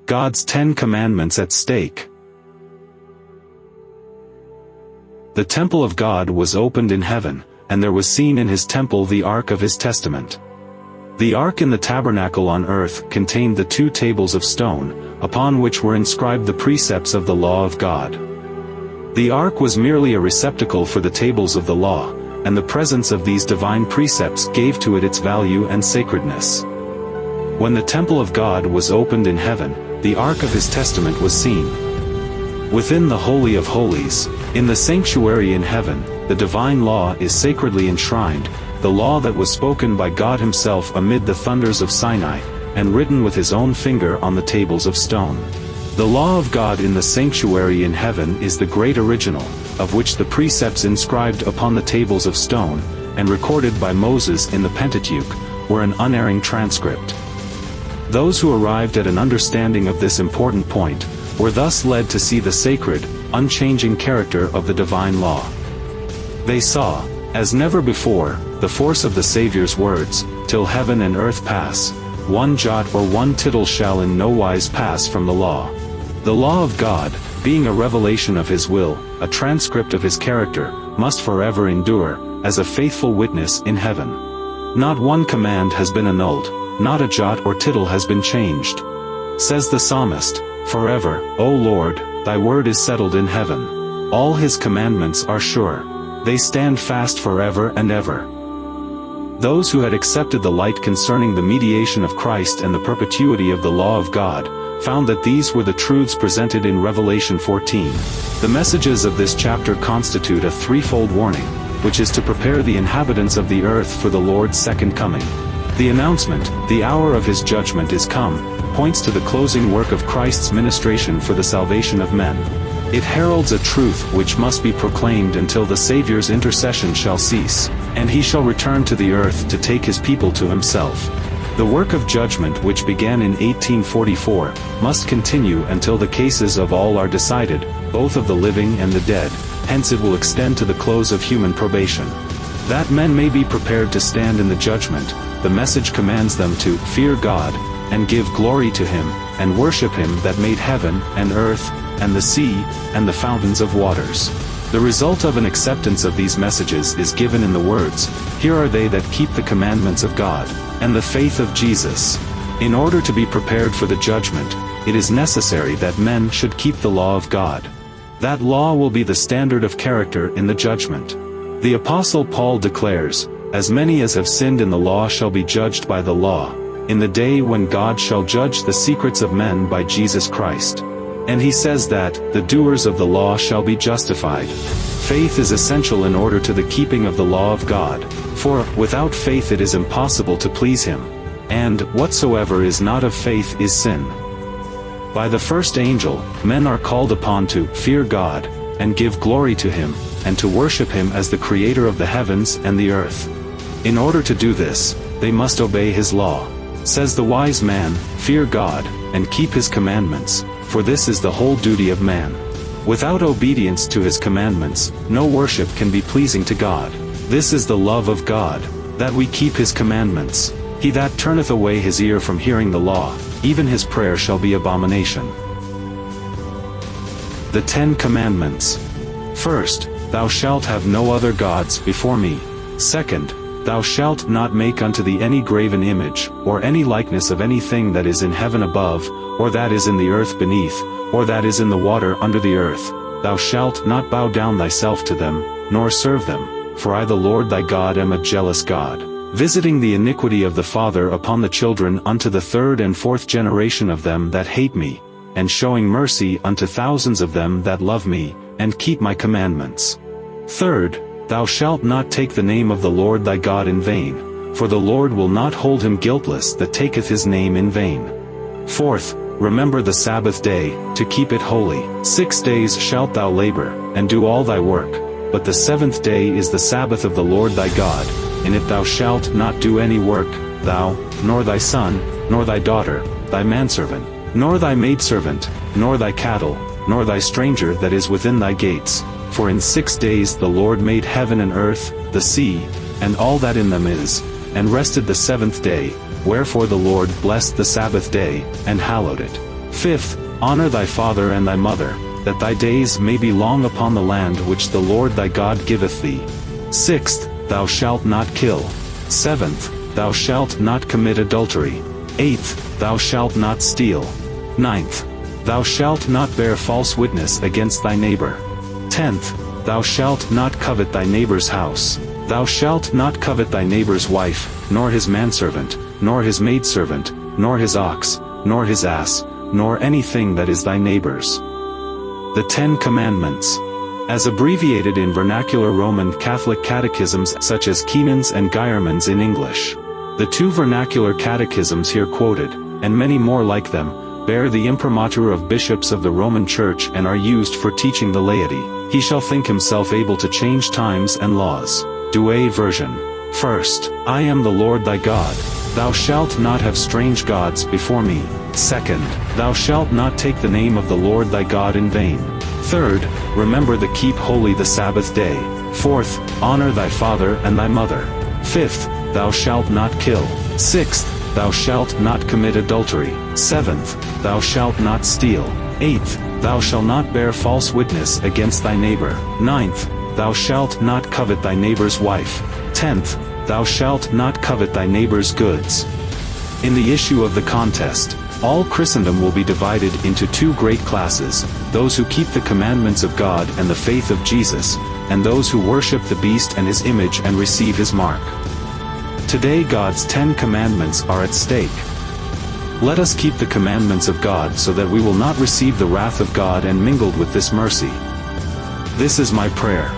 God's 10 Commandments at stake. The temple of God was opened in heaven, and there was seen in his temple the ark of his testament. The ark in the tabernacle on earth contained the 2 tables of stone, upon which were inscribed the precepts of the law of God. The ark was merely a receptacle for the tables of the law, and the presence of these divine precepts gave to it its value and sacredness. When the temple of God was opened in heaven, the ark of his testament was seen. Within the Holy of Holies, in the sanctuary in heaven, the divine law is sacredly enshrined, the law that was spoken by God himself amid the thunders of Sinai, and written with his own finger on the tables of stone. The law of God in the sanctuary in heaven is the great original, of which the precepts inscribed upon the tables of stone, and recorded by Moses in the Pentateuch, were an unerring transcript. Those who arrived at an understanding of this important point, were thus led to see the sacred, unchanging character of the divine law. They saw, as never before, the force of the Savior's words, "Till heaven and earth pass, one jot or one tittle shall in no wise pass from the law." The law of God, being a revelation of his will, a transcript of his character, must forever endure, as a faithful witness in heaven. Not one command has been annulled, not a jot or tittle has been changed. Says the psalmist, "Forever, O Lord, thy word is settled in heaven. All his commandments are sure. They stand fast forever and ever." Those who had accepted the light concerning the mediation of Christ and the perpetuity of the law of God, found that these were the truths presented in Revelation 14. The messages of this chapter constitute a threefold warning, which is to prepare the inhabitants of the earth for the Lord's second coming. The announcement, "The hour of his judgment is come," points to the closing work of Christ's ministration for the salvation of men. It heralds a truth which must be proclaimed until the Savior's intercession shall cease, and he shall return to the earth to take his people to himself. The work of judgment which began in 1844, must continue until the cases of all are decided, both of the living and the dead, hence it will extend to the close of human probation. That men may be prepared to stand in the judgment, the message commands them to "fear God, and give glory to him, and worship him that made heaven, and earth, and the sea, and the fountains of waters." The result of an acceptance of these messages is given in the words, "Here are they that keep the commandments of God, and the faith of Jesus." In order to be prepared for the judgment, it is necessary that men should keep the law of God. That law will be the standard of character in the judgment. The Apostle Paul declares, "As many as have sinned in the law shall be judged by the law, in the day when God shall judge the secrets of men by Jesus Christ." And he says that, "the doers of the law shall be justified." Faith is essential in order to the keeping of the law of God, for, without faith it is impossible to please him. And, whatsoever is not of faith is sin. By the first angel, men are called upon to "fear God, and give glory to him, and to worship him as the creator of the heavens and the earth." In order to do this, they must obey his law. Says the wise man, "Fear God, and keep his commandments, for this is the whole duty of man." Without obedience to his commandments, no worship can be pleasing to God. This is the love of God, that we keep his commandments. He that turneth away his ear from hearing the law, even his prayer shall be abomination. The 10 Commandments. First, "Thou shalt have no other gods before me." Second, "Thou shalt not make unto thee any graven image, or any likeness of anything that is in heaven above, or that is in the earth beneath, or that is in the water under the earth. Thou shalt not bow down thyself to them, nor serve them, for I the Lord thy God am a jealous God, visiting the iniquity of the father upon the children unto the 3rd and 4th generation of them that hate me, and showing mercy unto thousands of them that love me, and keep my commandments. Third, thou shalt not take the name of the Lord thy God in vain, for the Lord will not hold him guiltless that taketh his name in vain. Fourth, remember the Sabbath day, to keep it holy. 6 days shalt thou labor, and do all thy work, but the 7th day is the Sabbath of the Lord thy God. In it thou shalt not do any work, thou, nor thy son, nor thy daughter, thy manservant, nor thy maidservant, nor thy cattle, nor thy stranger that is within thy gates. For in 6 days the Lord made heaven and earth, the sea, and all that in them is, and rested the 7th day, wherefore the Lord blessed the Sabbath day, and hallowed it. 5th, honor thy father and thy mother, that thy days may be long upon the land which the Lord thy God giveth thee. 6th, thou shalt not kill. 7th, thou shalt not commit adultery. 8th, thou shalt not steal. 9th, thou shalt not bear false witness against thy neighbor. 10th, thou shalt not covet thy neighbor's house. Thou shalt not covet thy neighbor's wife, nor his manservant, nor his maidservant, nor his ox, nor his ass, nor anything that is thy neighbor's. The 10 Commandments. As abbreviated in vernacular Roman Catholic catechisms such as Keenan's and Geierman's in English. The 2 vernacular catechisms here quoted, and many more like them, bear the imprimatur of bishops of the Roman Church and are used for teaching the laity. He shall think himself able to change times and laws. Douay version. 1st, I am the Lord thy God. Thou shalt not have strange gods before me. 2nd, thou shalt not take the name of the Lord thy God in vain. 3rd, remember to keep holy the Sabbath day. 4th, honor thy father and thy mother. 5th, thou shalt not kill. 6th, thou shalt not commit adultery. 7th, thou shalt not steal. 8th, thou shalt not bear false witness against thy neighbor. 9th, thou shalt not covet thy neighbor's wife. 10th, thou shalt not covet thy neighbor's goods. In the issue of the contest, all Christendom will be divided into 2 great classes, those who keep the commandments of God and the faith of Jesus, and those who worship the beast and his image and receive his mark. Today God's 10 commandments are at stake. Let us keep the commandments of God so that we will not receive the wrath of God and mingled with this mercy. This is my prayer.